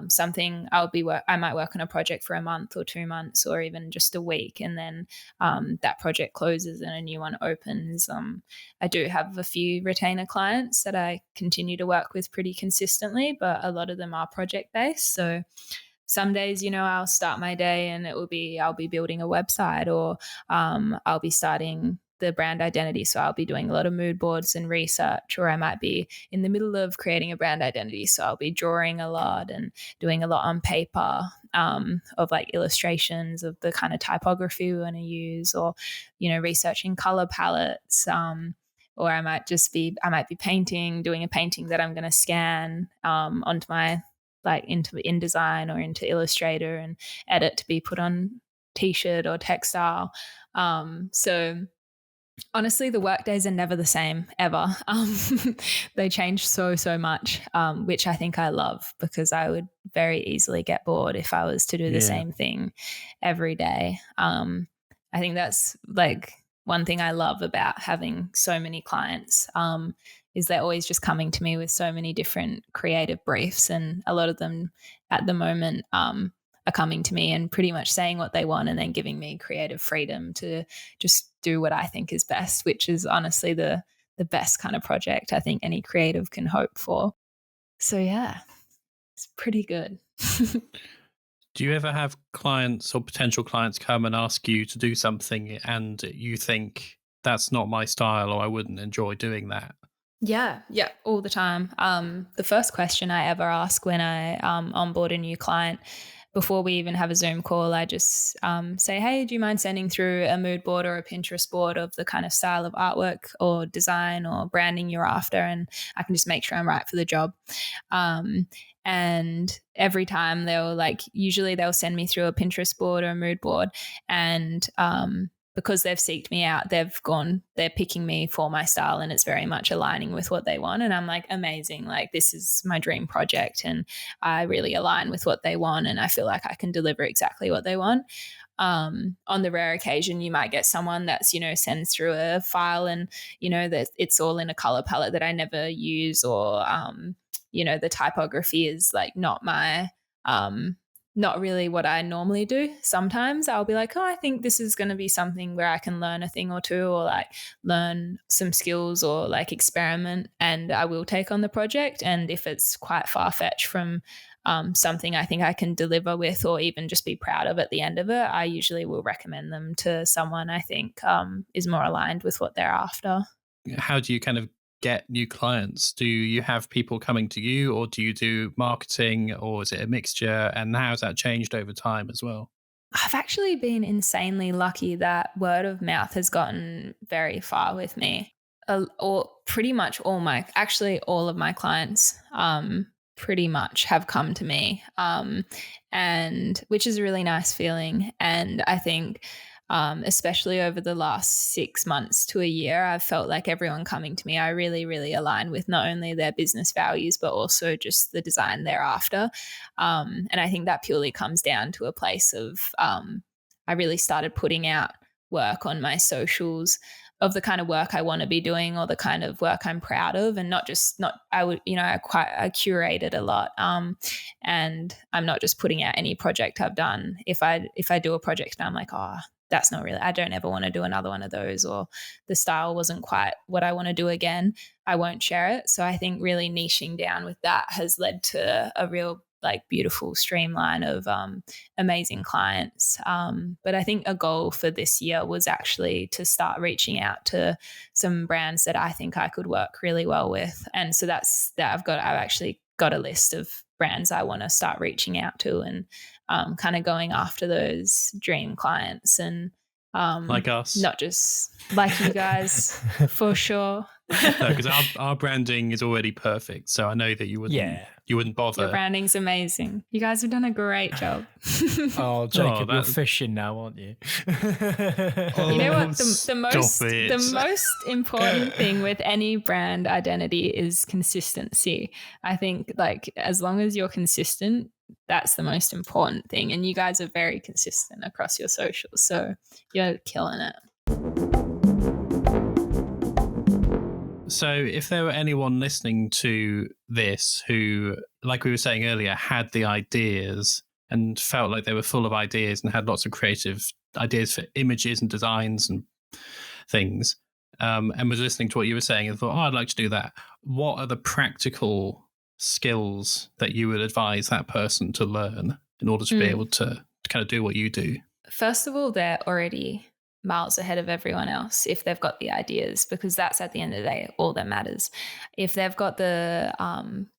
something I might work on a project for a month or 2 months or even just a week, and then that project closes and a new one opens. I do have a few retainer clients that I continue to work with pretty consistently, but a lot of them are project based. So some days, I'll start my day and I'll be building a website, or I'll be starting the brand identity. So I'll be doing a lot of mood boards and research, or I might be in the middle of creating a brand identity. So I'll be drawing a lot and doing a lot on paper of like illustrations of the kind of typography we want to use, or, researching color palettes. Or I might be painting, doing a painting that I'm going to scan onto my into InDesign or into Illustrator and edit to be put on t-shirt or textile. So honestly, the work days are never the same ever. They change so much, which I think I love, because I would very easily get bored if I was to do the same thing every day. I think that's like one thing I love about having so many clients, is they're always just coming to me with so many different creative briefs, and a lot of them at the moment are coming to me and pretty much saying what they want and then giving me creative freedom to just do what I think is best, which is honestly the best kind of project I think any creative can hope for. So yeah, it's pretty good. Do you ever have clients or potential clients come and ask you to do something and you think that's not my style, or I wouldn't enjoy doing that? Yeah, all the time. The first question I ever ask when I onboard a new client, before we even have a Zoom call, I just say, hey, do you mind sending through a mood board or a Pinterest board of the kind of style of artwork or design or branding you're after, and I can just make sure I'm right for the job. And every time usually they'll send me through a Pinterest board or a mood board, and because they've seeked me out, they're picking me for my style, and it's very much aligning with what they want. And I'm like, amazing, like this is my dream project and I really align with what they want, and I feel like I can deliver exactly what they want. On the rare occasion, you might get someone that's, sends through a file and, that it's all in a color palette that I never use, or, the typography is like not really what I normally do. Sometimes I'll be like, oh, I think this is going to be something where I can learn a thing or two, or like learn some skills, or like experiment, and I will take on the project. And if it's quite far-fetched from something I think I can deliver with, or even just be proud of at the end of it, I usually will recommend them to someone I think is more aligned with what they're after. How do you kind of get new clients? Do you have people coming to you, or do you do marketing, or is it a mixture? And how has that changed over time as well? I've actually been insanely lucky that word of mouth has gotten very far with me. Or pretty much all of my clients pretty much have come to me, and which is a really nice feeling. And I think especially over the last 6 months to a year, I've felt like everyone coming to me, I really, really align with not only their business values, but also just the design they're after. And I think that purely comes down to a place of I really started putting out work on my socials of the kind of work I want to be doing, or the kind of work I'm proud of, and I curated a lot. And I'm not just putting out any project I've done. If I do a project and I'm like, oh, that's not really, I don't ever want to do another one of those, or the style wasn't quite what I want to do again, I won't share it. So I think really niching down with that has led to a real beautiful streamline of amazing clients. But I think a goal for this year was actually to start reaching out to some brands that I think I could work really well with. And so I've actually got a list of brands I want to start reaching out to, and kind of going after those dream clients, and like us, not just like you guys, for sure. No, because our branding is already perfect, so I know that you wouldn't bother. Your branding's amazing. You guys have done a great job. Oh, Jacob, you're fishing now, aren't you? You know what? The most important thing with any brand identity is consistency. I think as long as you're consistent, that's the most important thing. And you guys are very consistent across your socials, so you're killing it. So if there were anyone listening to this who, like we were saying earlier, had the ideas and felt like they were full of ideas and had lots of creative ideas for images and designs and things, and was listening to what you were saying and thought, oh, I'd like to do that. What are the practical skills that you would advise that person to learn in order to be able to kind of do what you do? First of all, they're already miles ahead of everyone else if they've got the ideas, because that's at the end of the day all that matters. If they've got the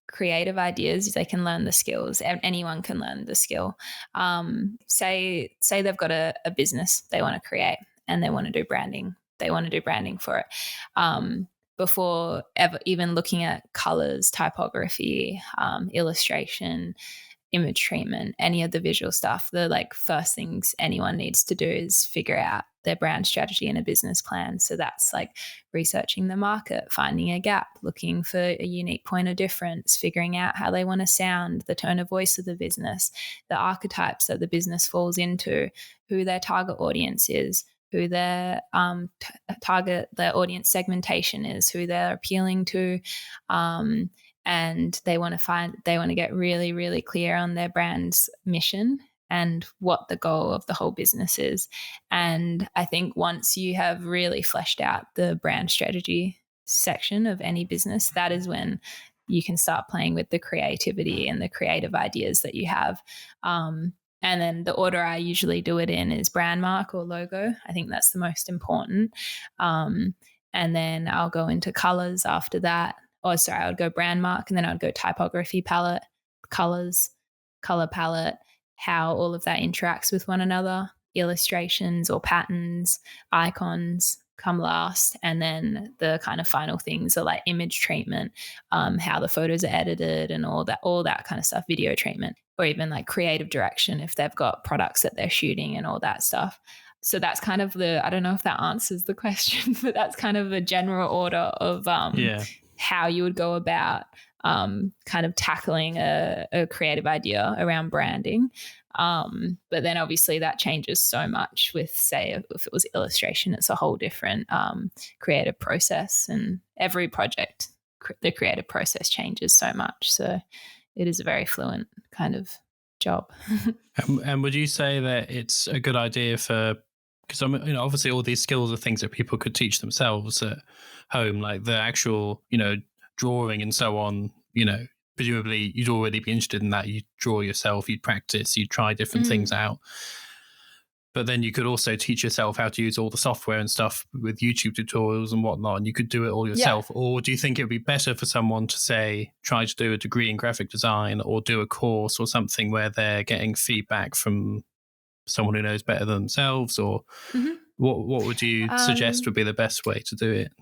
creative ideas, they can learn the skills. Anyone can learn the skill. Say they've got a business they want to create and they want to do branding. They want to do branding for it. Before ever even looking at colors, typography, illustration, image treatment, any of the visual stuff, the like first things anyone needs to do is figure out their brand strategy and a business plan. So that's like researching the market, finding a gap, looking for a unique point of difference, figuring out how they want to sound, the tone of voice of the business, the archetypes that the business falls into, who their target audience is, who their their audience segmentation is, who they're appealing to, and they want to get really, really clear on their brand's mission and what the goal of the whole business is. And I think once you have really fleshed out the brand strategy section of any business, that is when you can start playing with the creativity and the creative ideas that you have. And then the order I usually do it in is brand mark or logo. I think that's the most important. And then I'll go into colors after that. I would go brand mark, and then I'd go typography palette, colors, color palette, how all of that interacts with one another, illustrations or patterns, icons come last, and then the kind of final things are like image treatment, how the photos are edited and all that kind of stuff, video treatment, or even like creative direction if they've got products that they're shooting and all that stuff. So that's kind of I don't know if that answers the question, but that's kind of a general order of how you would go about kind of tackling a creative idea around branding. But then obviously that changes so much with, say, if it was illustration, it's a whole different creative process, and every project, the creative process changes so much. So it is a very fluent kind of job. And would you say that it's a good idea because obviously all these skills are things that people could teach themselves at home, like the actual, drawing and so on, presumably you'd already be interested in that. You'd draw yourself, you'd practice, you'd try different things out. But then you could also teach yourself how to use all the software and stuff with YouTube tutorials and whatnot, and you could do it all yourself. Yeah. Or do you think it would be better for someone to, say, try to do a degree in graphic design or do a course or something where they're getting feedback from someone who knows better than themselves? Or what would you suggest would be the best way to do it?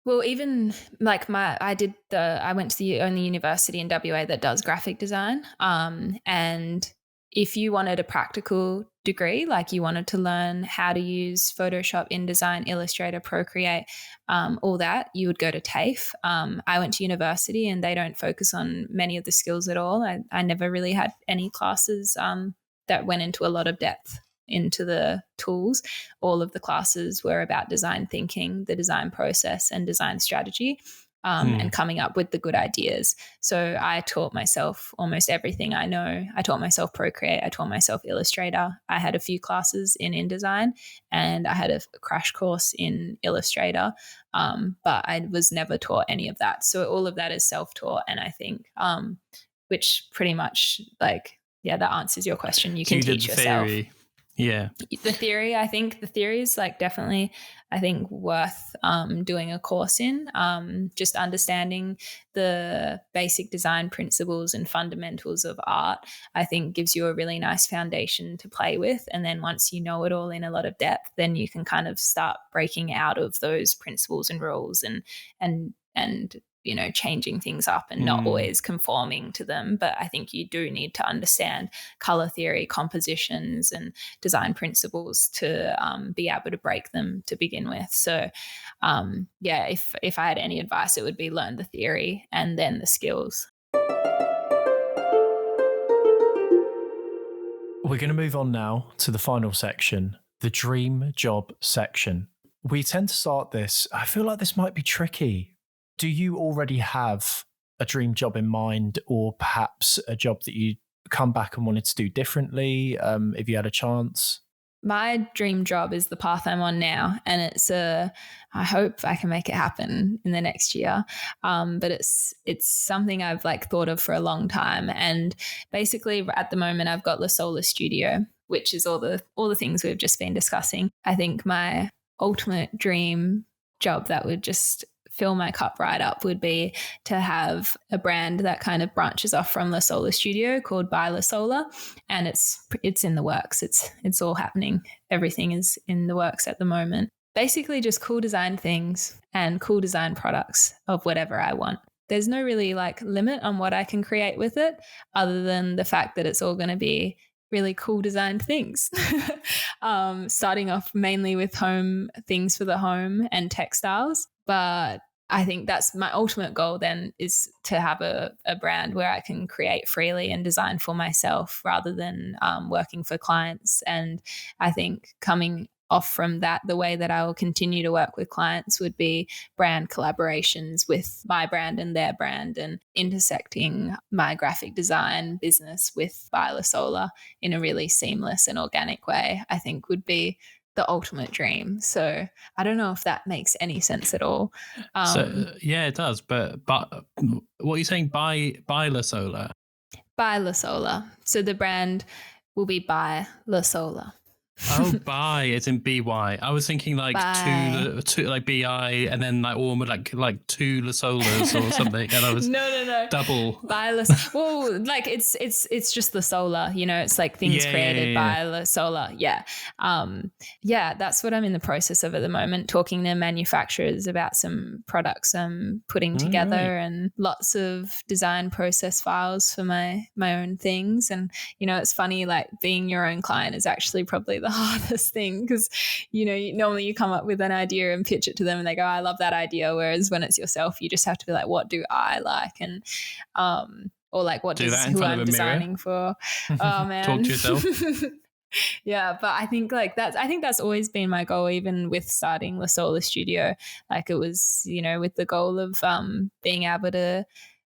Well, even like I went to the only university in WA that does graphic design. And if you wanted a practical degree, like you wanted to learn how to use Photoshop, InDesign, Illustrator, Procreate, all that, you would go to TAFE. I went to university and they don't focus on many of the skills at all. I never really had any classes that went into a lot of depth into the tools. All of the classes were about design thinking, the design process and design strategy, and coming up with the good ideas. So I taught myself almost everything I know. I taught myself Procreate. I taught myself Illustrator. I had a few classes in InDesign and I had a crash course in Illustrator, but I was never taught any of that. So all of that is self-taught. And I think, which pretty much that answers your question. You can teach yourself. Theory. Yeah. The theory is definitely, I think, worth doing a course in. Just understanding the basic design principles and fundamentals of art, I think, gives you a really nice foundation to play with. And then once you know it all in a lot of depth, then you can kind of start breaking out of those principles and rules and changing things up and not always conforming to them. But I think you do need to understand color theory, compositions and design principles to be able to break them to begin with. So if I had any advice, it would be learn the theory and then the skills. We're going to move on now to the final section, the dream job section. we tend to start this. I feel like this might be tricky. Do you already have a dream job in mind, or perhaps a job that you come back and wanted to do differently if you had a chance? My dream job is the path I'm on now, and I hope I can make it happen in the next year. But it's something I've like thought of for a long time. And basically at the moment I've got the Solar Studio, which is all the things we've just been discussing. I think my ultimate dream job that would just fill my cup right up would be to have a brand that kind of branches off from the Solar Studio called By La Solar, and it's in the works. It's all happening. Everything is in the works at the moment. Basically just cool design things and cool design products of whatever I want. There's no really like limit on what I can create with it, other than the fact that it's all going to be really cool designed things. Starting off mainly with home things for the home and textiles. But I think that's my ultimate goal then, is to have a brand where I can create freely and design for myself rather than working for clients. And I think coming off from that, the way that I will continue to work with clients would be brand collaborations with my brand and their brand, and intersecting my graphic design business with By La Solar in a really seamless and organic way, I think would be the ultimate dream. So I don't know if that makes any sense at all. Yeah, it does. But what are you saying? By La Solar? By La Solar. So the brand will be By La Solar. Oh, by, it's in BY. I was thinking like two like BI, and then like all like two La Solas or something. And I was no double. By La well, like it's just the solar, you know, it's like things created by La Solar. Yeah. Yeah, that's what I'm in the process of at the moment, talking to manufacturers about some products I'm putting together, and lots of design process files for my own things. And, you know, it's funny, like being your own client is actually probably the hardest thing, because, you know, normally you come up with an idea and pitch it to them and they go, I love that idea. Whereas when it's yourself, you just have to be like, what do I like? And or like, what does who I'm designing for? Oh man, talk to yourself. Yeah, but I think that's always been my goal, even with starting the Solar Studio. Like, it was, you know, with the goal of being able to,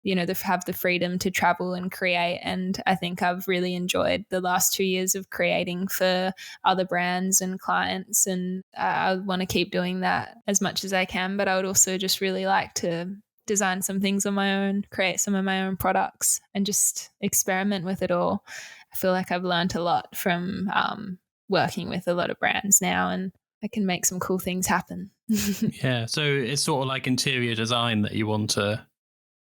you know, have the freedom to travel and create. And I think I've really enjoyed the last 2 years of creating for other brands and clients. And I want to keep doing that as much as I can. But I would also just really like to design some things on my own, create some of my own products, and just experiment with it all. I feel like I've learned a lot from working with a lot of brands now, and I can make some cool things happen. Yeah. So it's sort of like interior design that you want to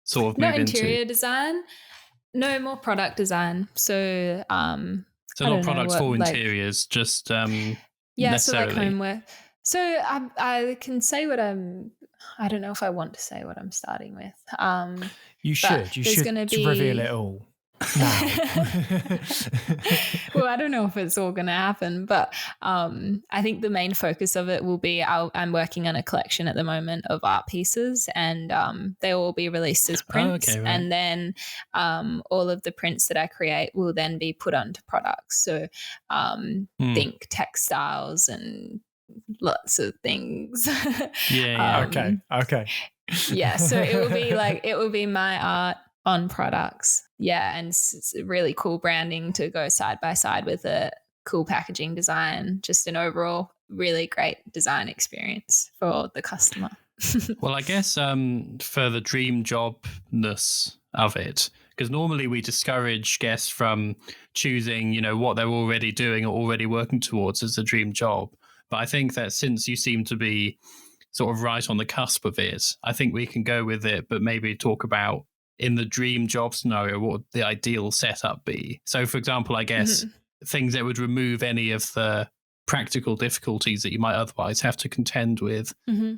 sort of move into. Not interior design, no, more product design. So not products for interiors, just yeah, so like necessarily. homeware. So I can say what I don't know if I want to say what I'm starting with. You should reveal it all now. Well, I don't know if it's all going to happen, but I think the main focus of it will be I'm working on a collection at the moment of art pieces, and they will be released as prints. Okay, right. And then all of the prints that I create will then be put onto products. So think textiles and lots of things. Yeah. Okay. Yeah, so it will be my art on products. Yeah, and it's really cool branding to go side by side with it. Cool packaging design, just an overall really great design experience for the customer. Well, I guess for the dream jobness of it, because normally we discourage guests from choosing, you know, what they're already doing or already working towards as a dream job. But I think that since you seem to be sort of right on the cusp of it, I think we can go with it, but maybe talk about in the dream job scenario, what would the ideal setup be? So, for example, I guess things that would remove any of the practical difficulties that you might otherwise have to contend with.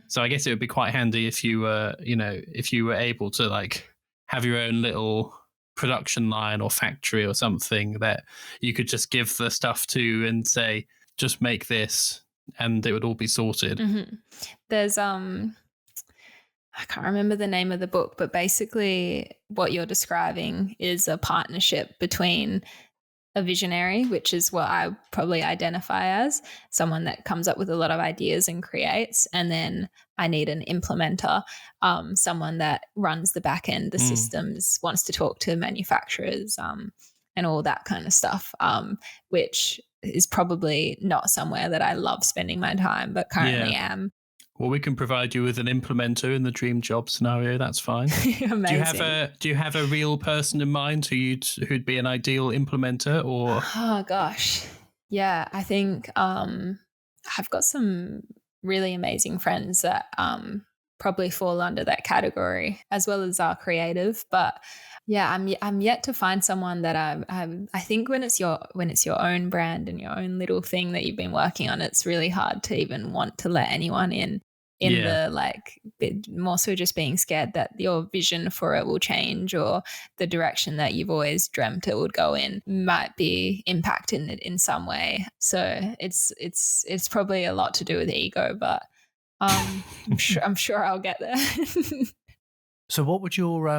So I guess it would be quite handy if you were, you know, if you were able to like have your own little production line or factory or something that you could just give the stuff to and say, just make this, and it would all be sorted. There's I can't remember the name of the book, but basically what you're describing is a partnership between a visionary, which is what I probably identify as, someone that comes up with a lot of ideas and creates. And then I need an implementer, someone that runs the back end, the systems, wants to talk to manufacturers, and all that kind of stuff, which is probably not somewhere that I love spending my time, but currently am. Well, we can provide you with an implementer in the dream job scenario. That's fine. Amazing. Do you have a real person in mind who'd be an ideal implementer? Or oh gosh, yeah, I think I've got some really amazing friends that probably fall under that category, as well as are creative. But yeah, I'm yet to find someone that I think when it's your own brand and your own little thing that you've been working on, it's really hard to even want to let anyone in the like, more so just being scared that your vision for it will change, or the direction that you've always dreamt it would go in might be impacting it in some way. So it's probably a lot to do with ego, but I'm sure I'll get there. So what would your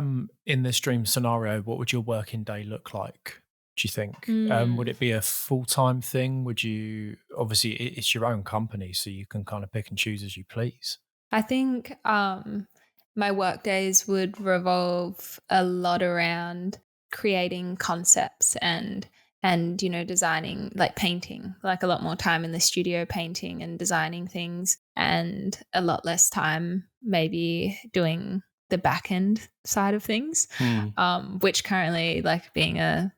in this dream scenario, what would your working day look like, do you think? Would it be a full-time thing? Would you, obviously it's your own company, so you can kind of pick and choose as you please? I think my work days would revolve a lot around creating concepts and designing, like painting, like a lot more time in the studio painting and designing things, and a lot less time maybe doing the back end side of things, which currently, like being a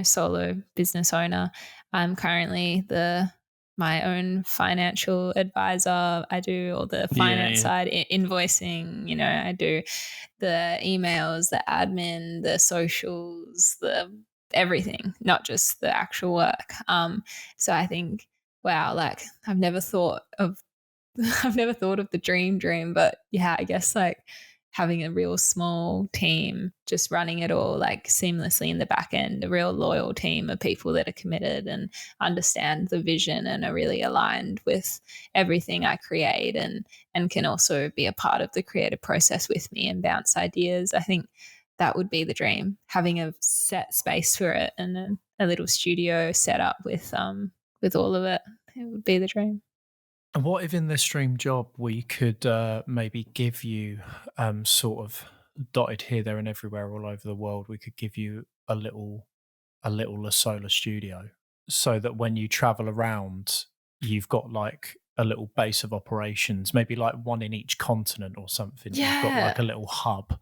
solo business owner, I'm currently my own financial advisor. I do all the finance side, invoicing, I do the emails, the admin, the socials, the everything, not just the actual work. So I think, wow, like I've never thought of the dream, but yeah, I guess like having a real small team just running it all like seamlessly in the back end, a real loyal team of people that are committed and understand the vision and are really aligned with everything I create, and can also be a part of the creative process with me and bounce ideas. I think that would be the dream, having a set space for it and a little studio set up with all of it. It would be the dream. And what if in this dream job we could maybe give you sort of dotted here, there and everywhere all over the world, we could give you a little solar studio, so that when you travel around, you've got like a little base of operations, maybe like one in each continent or something. Yeah. You've got like a little hub.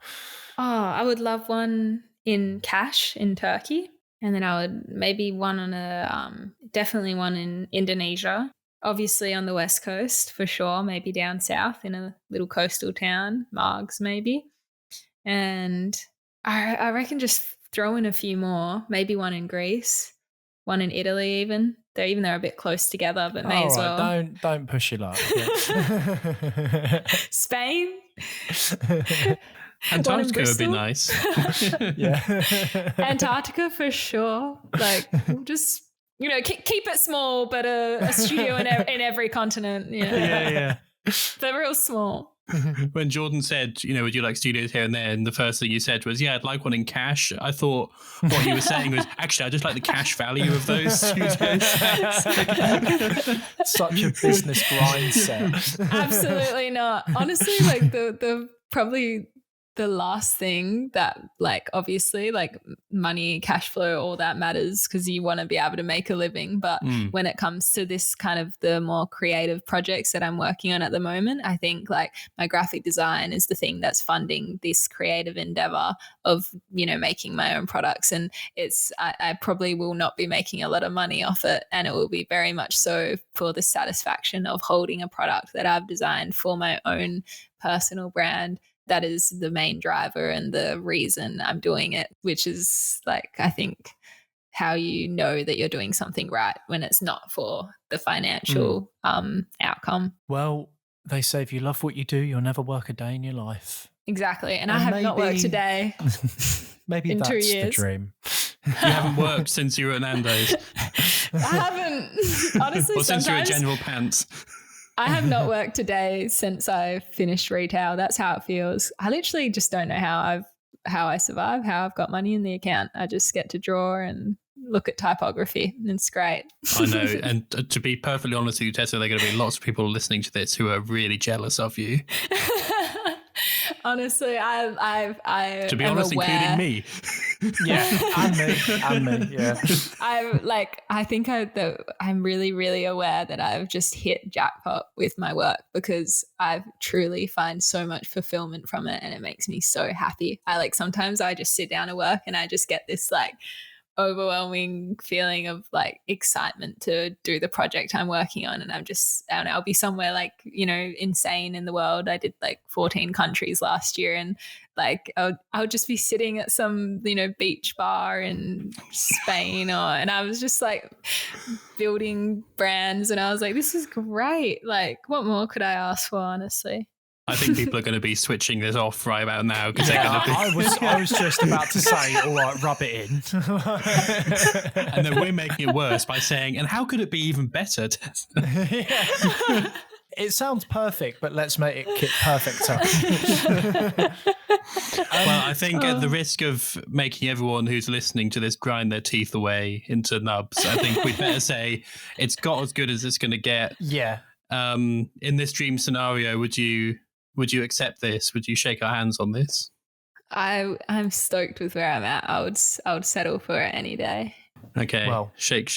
Oh, I would love one in Kash in Turkey. And then I would maybe one on definitely one in Indonesia. Obviously on the West Coast for sure, maybe down south in a little coastal town, Margs maybe. And I reckon just throw in a few more, maybe one in Greece, one in Italy even. They're a bit close together, but may as well. Don't push your luck. Spain. Antarctica would be nice. Yeah. Antarctica for sure. Like just keep it small, but a studio in every continent. Yeah. They're real small. When Jordan said, would you like studios here and there? And the first thing you said was, yeah, I'd like one in Kash. I thought what you were saying was, actually, I just like the cash value of those studios. Such a business mindset. Absolutely not. Honestly, like the probably the last thing that, like, obviously, like money, cash flow, all that matters because you want to be able to make a living. But when it comes to this kind of the more creative projects that I'm working on at the moment, I think like my graphic design is the thing that's funding this creative endeavor of, making my own products. And I probably will not be making a lot of money off it. And it will be very much so for the satisfaction of holding a product that I've designed for my own personal brand. That is the main driver and the reason I'm doing it, which is like, I think, how you know that you're doing something right when it's not for the financial outcome. Well, they say if you love what you do, you'll never work a day in your life. Exactly. And I have not worked a day maybe in that's 2 years. the dream. You haven't worked since you were at Nando's. I haven't. Honestly, or since you were at General Pants. I have not worked a day since I finished retail. That's how it feels. I literally just don't know how I survive, how I've got money in the account. I just get to draw and look at typography. It's great. I know. And to be perfectly honest with you, Tessa, there are going to be lots of people listening to this who are really jealous of you. Honestly, I to be am honest, aware. including me. and me, yeah. I'm really, really aware that I've just hit jackpot with my work because I truly find so much fulfillment from it, and it makes me so happy. Sometimes I just sit down at work and I just get this overwhelming feeling of excitement to do the project I'm working on, and I'll be somewhere insane in the world. I did 14 countries last year, and I'll just be sitting at some beach bar in Spain, and I was just building brands, and I was like, this is great. What more could I ask for, honestly? I think people are going to be switching this off right about now because they're going to be. I was just about to say, all right, rub it in. And then we're making it worse by saying, and how could it be even better? Yeah. It sounds perfect, but let's make it perfecter. Well, I think at the risk of making everyone who's listening to this grind their teeth away into nubs, I think we'd better say it's got as good as it's going to get. Yeah. In this dream scenario, would you accept this? Would you shake our hands on this? I'm stoked with where I'm at. I would settle for it any day. Okay. Well, shake.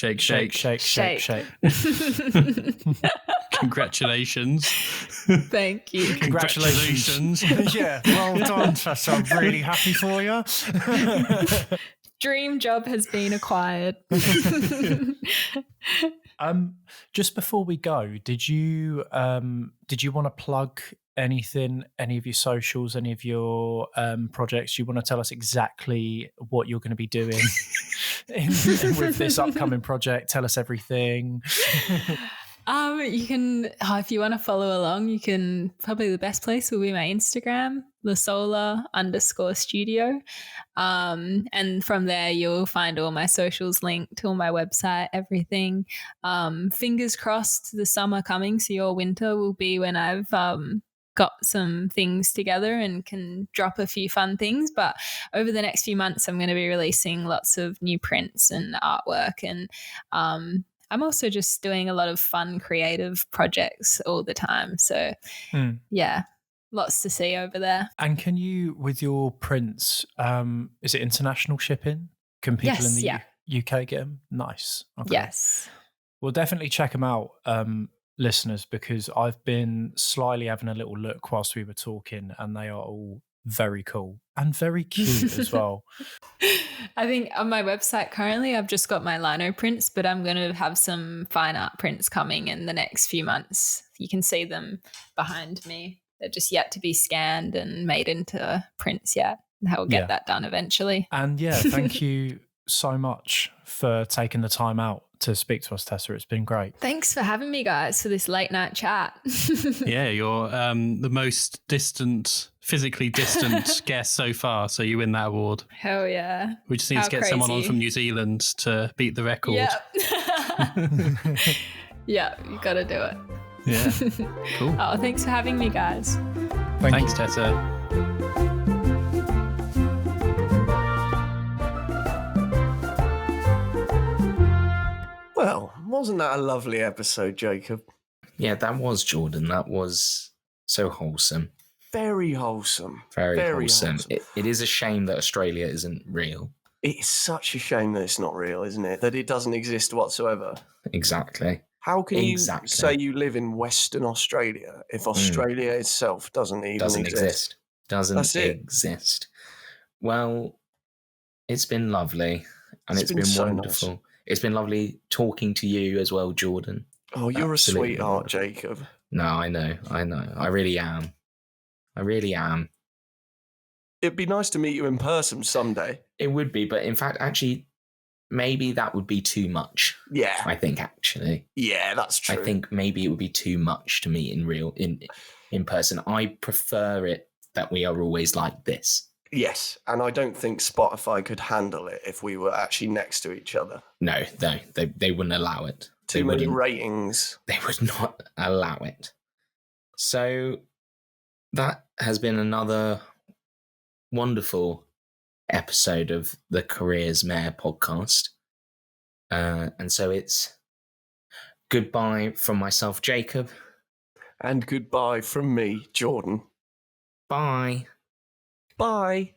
Congratulations. Thank you. Congratulations. Yeah, well done, Tessa. I'm really happy for you. Dream job has been acquired. Just before we go, did you want to plug anything, any of your socials, any of your projects? You want to tell us exactly what you're going to be doing with this upcoming project? Tell us everything. You can, if you want to follow along, you can, probably the best place will be my Instagram, lasola_studio. And from there, you'll find all my socials linked, all my website, everything. Fingers crossed the summer coming, so your winter will be when I've got some things together and can drop a few fun things. But over the next few months, I'm going to be releasing lots of new prints and artwork, and I'm also just doing a lot of fun creative projects all the time. So yeah, lots to see over there. And can you, with your prints, is it international shipping? Can people in the UK get them? Nice. Okay. Yes. Well, definitely check them out, listeners, because I've been slyly having a little look whilst we were talking, and they are all very cool and very cute as well. I think on my website currently I've just got my lino prints, but I'm going to have some fine art prints coming in the next few months. You can see them behind me. They're just yet to be scanned and made into prints yet. I will get that done eventually. And thank you so much for taking the time out to speak to us, Tessa. It's been great. Thanks for having me, guys, for this late night chat. Yeah, you're the most physically distant guest so far, so you win that award. Hell yeah. We just need to get someone on from New Zealand to beat the record. Yep. Yeah, you got to do it. Yeah, cool. Oh, thanks for having me, guys. Thanks, Tessa. Well, wasn't that a lovely episode, Jacob? Yeah, that was, Jordan. That was so wholesome. Very wholesome. Very wholesome. It is a shame that Australia isn't real. It's such a shame that it's not real, isn't it? That it doesn't exist whatsoever. Exactly. How can you say you live in Western Australia if Australia itself doesn't exist? Doesn't exist. Well, it's been lovely, and it's been so wonderful. Nice. It's been lovely talking to you as well, Jordan. Oh, you're absolutely a sweetheart, Jacob. No, I know. I really am. It'd be nice to meet you in person someday. It would be, but in fact, actually, maybe that would be too much. Yeah. I think, actually. Yeah, that's true. I think maybe it would be too much to meet in person. I prefer it that we are always like this. Yes, and I don't think Spotify could handle it if we were actually next to each other. No, they wouldn't allow it. Too many ratings. They would not allow it. So that has been another wonderful episode of the Careers Mare podcast. And so it's goodbye from myself, Jacob. And goodbye from me, Jordan. Bye. Bye.